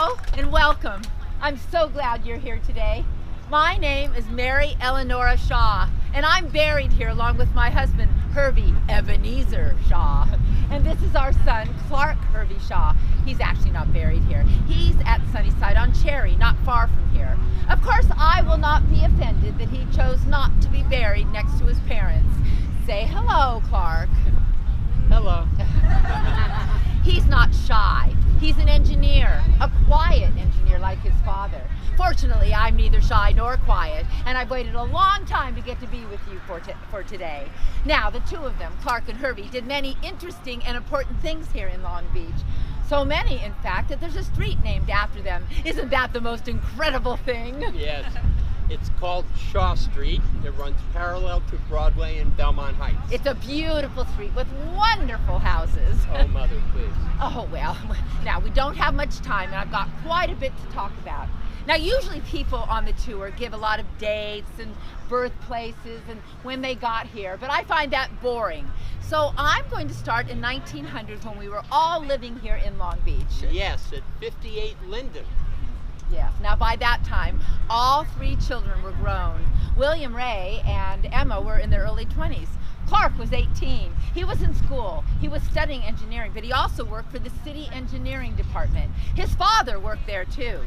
Hello and welcome. I'm so glad you're here today. My name is Mary Eleanora Shaw, and I'm buried here along with my husband, Hervey Ebenezer Shaw. And this is our son, Clark Hervey Shaw. He's actually not buried here. He's at Sunnyside on Cherry, not far from here. Of course, I will not be offended that he chose not to be buried next to his parents. Say hello, Clark. Hello. He's not shy. He's an engineer, a quiet engineer like his father. Fortunately, I'm neither shy nor quiet, and I've waited a long time to get to be with you for today. Now, the two of them, Clark and Hervey, did many interesting and important things here in Long Beach. So many, in fact, that there's a street named after them. Isn't that the most incredible thing? Yes. It's called Shaw Street. It runs parallel to Broadway and Belmont Heights. It's a beautiful street with wonderful houses. Oh, Mother, please. Oh, well, now we don't have much time, and I've got quite a bit to talk about. Now, usually people on the tour give a lot of dates and birthplaces and when they got here, but I find that boring. So I'm going to start in 1900 when we were all living here in Long Beach. Yes, at 58 Linden. Yes. Now, by that time, all three children were grown. William Ray and Emma were in their early 20s. Clark was 18. He was in school. He was studying engineering, but he also worked for the city engineering department. His father worked there, too.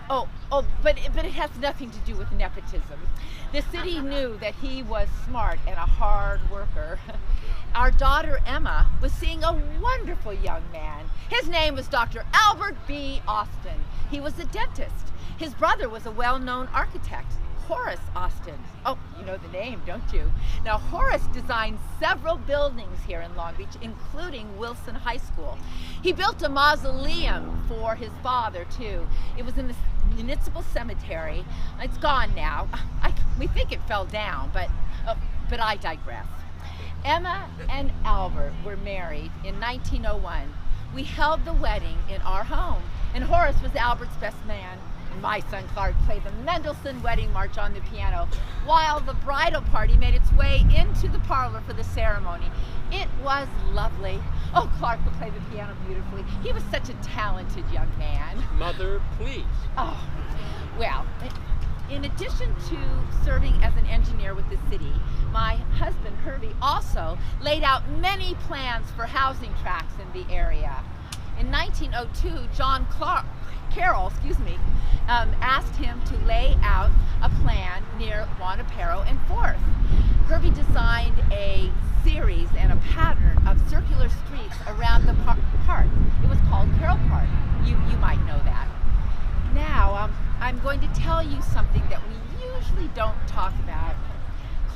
But it has nothing to do with nepotism. The city knew that he was smart and a hard worker. Our daughter Emma was seeing a wonderful young man. His name was Dr. Albert B. Austin. He was a dentist. His brother was a well-known architect, Horace Austin. Oh, you know the name, don't you? Now, Horace designed several buildings here in Long Beach, including Wilson High School. He built a mausoleum for his father, too. It was in the municipal cemetery. It's gone now. We think it fell down, but I digress. Emma and Albert were married in 1901. We held the wedding in our home, and Horace was Albert's best man. And my son Clark played the Mendelssohn Wedding March on the piano, while the bridal party made its way into the parlor for the ceremony. It was lovely. Oh, Clark could play the piano beautifully. He was such a talented young man. Mother, please. Oh, well, in addition to serving as an engineer with the city, my husband Hervey also laid out many plans for housing tracts in the area. In 1902, John Carroll asked him to lay out a plan near Junipero and 4th. Hervey designed a series and a pattern of circular streets around the park. It was called Carroll Park. You might know that. Now, I'm going to tell you something that we usually don't talk about.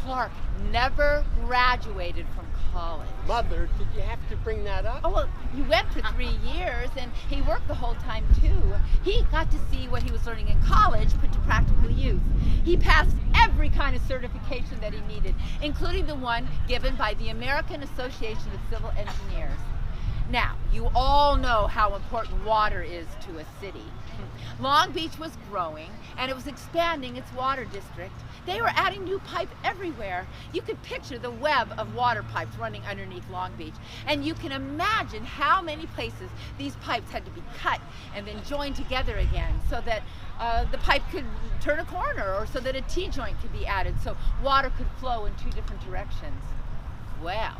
Clark never graduated from college. Mother, did you have to bring that up? Oh, well, he went for 3 years, and he worked the whole time, too. He got to see what he was learning in college put to practical use. He passed every kind of certification that he needed, including the one given by the American Association of Civil Engineers. Now, you all know how important water is to a city. Long Beach was growing, and it was expanding its water district. They were adding new pipe everywhere. You could picture the web of water pipes running underneath Long Beach, and you can imagine how many places these pipes had to be cut and then joined together again so that the pipe could turn a corner, or so that a T-joint could be added so water could flow in 2 different directions. Well,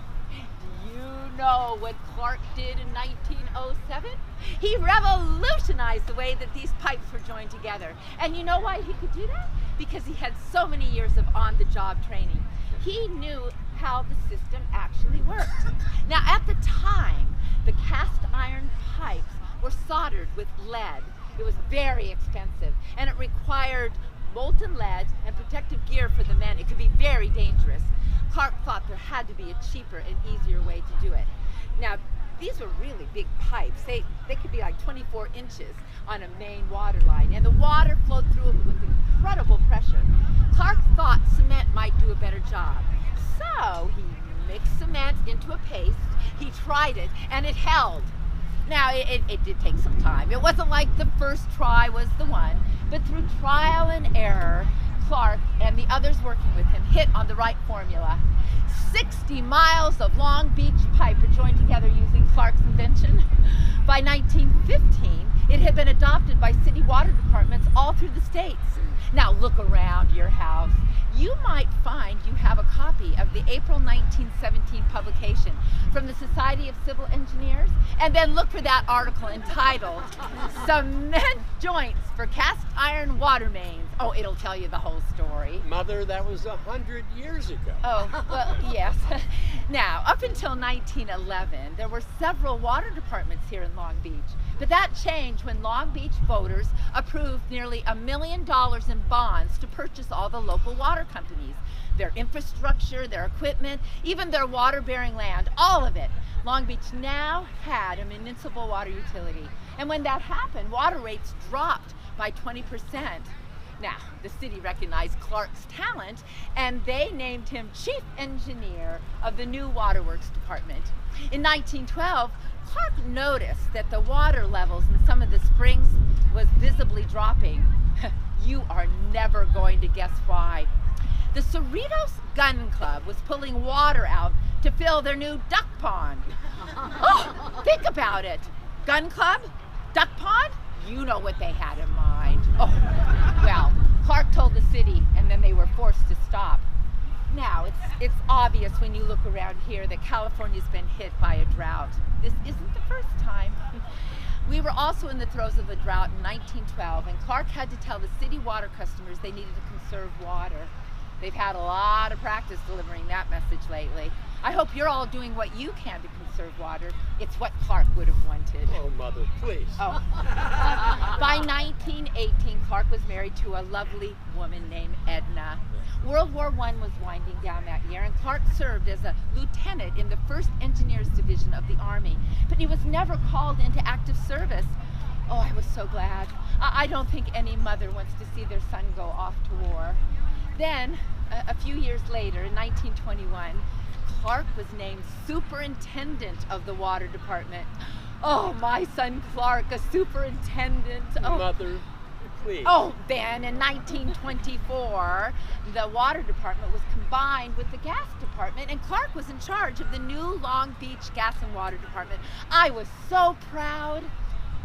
you know what Clark did in 1907? He revolutionized the way that these pipes were joined together. And you know why he could do that? Because he had so many years of on-the-job training. He knew how the system actually worked. Now, at the time, the cast iron pipes were soldered with lead. It was very expensive, and it required molten lead and protective gear for the men. It could be very dangerous. Clark thought there had to be a cheaper and easier way to do it. Now, these were really big pipes. They could be like 24 inches on a main water line, and the water flowed through them with incredible pressure. Clark thought cement might do a better job. So he mixed cement into a paste, he tried it, and it held. Now, it did take some time. It wasn't like the first try was the one, but through trial and error, Clark and the others working with him hit on the right formula. 60 miles of Long Beach pipe were joined together using Clark's invention. By 1915, It had been adopted by city water departments all through the states. Now look around your house. You might find you have a copy of the April 1917 publication from the Society of Civil Engineers, and then look for that article entitled Cement Joints for Cast Iron Water Mains. Oh, it'll tell you the whole story. Mother, that was 100 years ago. Oh, well, yes. Now, up until 1911, there were several water departments here in Long Beach. But that changed when Long Beach voters approved nearly $1 million in bonds to purchase all the local water companies. Their infrastructure, their equipment, even their water-bearing land, all of it. Long Beach now had a municipal water utility. And when that happened, water rates dropped by 20%. Now, the city recognized Clark's talent, and they named him chief engineer of the new waterworks department. In 1912, Clark noticed that the water levels in some of the springs was visibly dropping. You are never going to guess why. The Cerritos Gun Club was pulling water out to fill their new duck pond. Oh, think about it. Gun club? Duck pond? You know what they had in mind. Oh, well, Clark told the city, and then they were forced to stop. Now, it's obvious when you look around here that California's been hit by a drought. This isn't the first time. We were also in the throes of a drought in 1912, and Clark had to tell the city water customers they needed to conserve water. They've had a lot of practice delivering that message lately. I hope you're all doing what you can to conserve water. It's what Clark would have wanted. Oh, Mother, please. Oh. By 1918, Clark was married to a lovely woman named Edna. World War I was winding down that year, and Clark served as a lieutenant in the 1st Engineers Division of the Army, but he was never called into active service. Oh, I was so glad. I don't think any mother wants to see their son go off to war. Then, a few years later, in 1921, Clark was named superintendent of the water department. Oh, my son Clark, a superintendent. Oh. Mother, please. Oh, then in 1924, the water department was combined with the gas department, and Clark was in charge of the new Long Beach Gas and Water Department. I was so proud.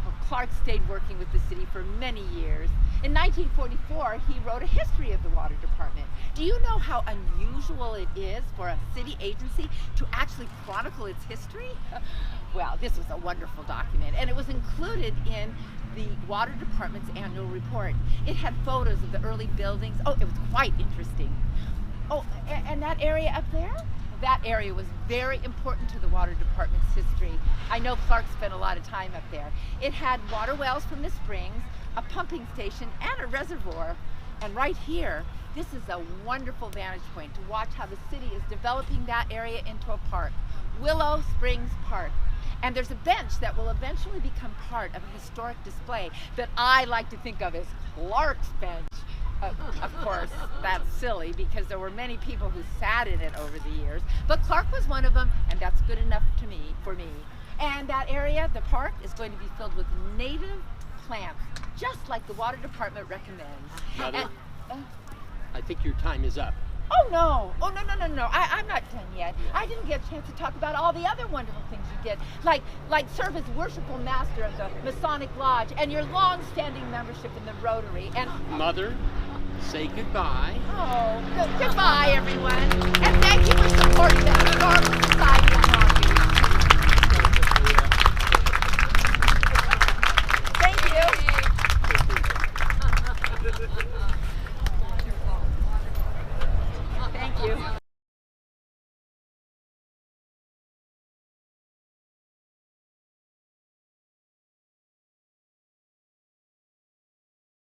Well, Clark stayed working with the city for many years. In 1944, he wrote a history of the water department. Do you know how unusual it is for a city agency to actually chronicle its history? Well, this was a wonderful document, and it was included in the water department's annual report. It had photos of the early buildings. Oh, it was quite interesting. Oh, and that area up there? That area was very important to the water department's history. I know Clark spent a lot of time up there. It had water wells from the springs, a pumping station, and a reservoir. And right here, this is a wonderful vantage point to watch how the city is developing that area into a park, Willow Springs Park. And there's a bench that will eventually become part of a historic display that I like to think of as Clark's bench. Of course, that's silly because there were many people who sat in it over the years, but Clark was one of them, and that's good enough for me. And that area, the park, is going to be filled with native plants, just like the water department recommends. Mother, I think your time is up. Oh no! Oh no! I'm not done yet. I didn't get a chance to talk about all the other wonderful things you did, like serve as worshipful master of the Masonic Lodge and your long-standing membership in the Rotary. And Mother, say goodbye. Oh, goodbye, everyone, and thank you for supporting the Historical Society of Long Beach. Thank you.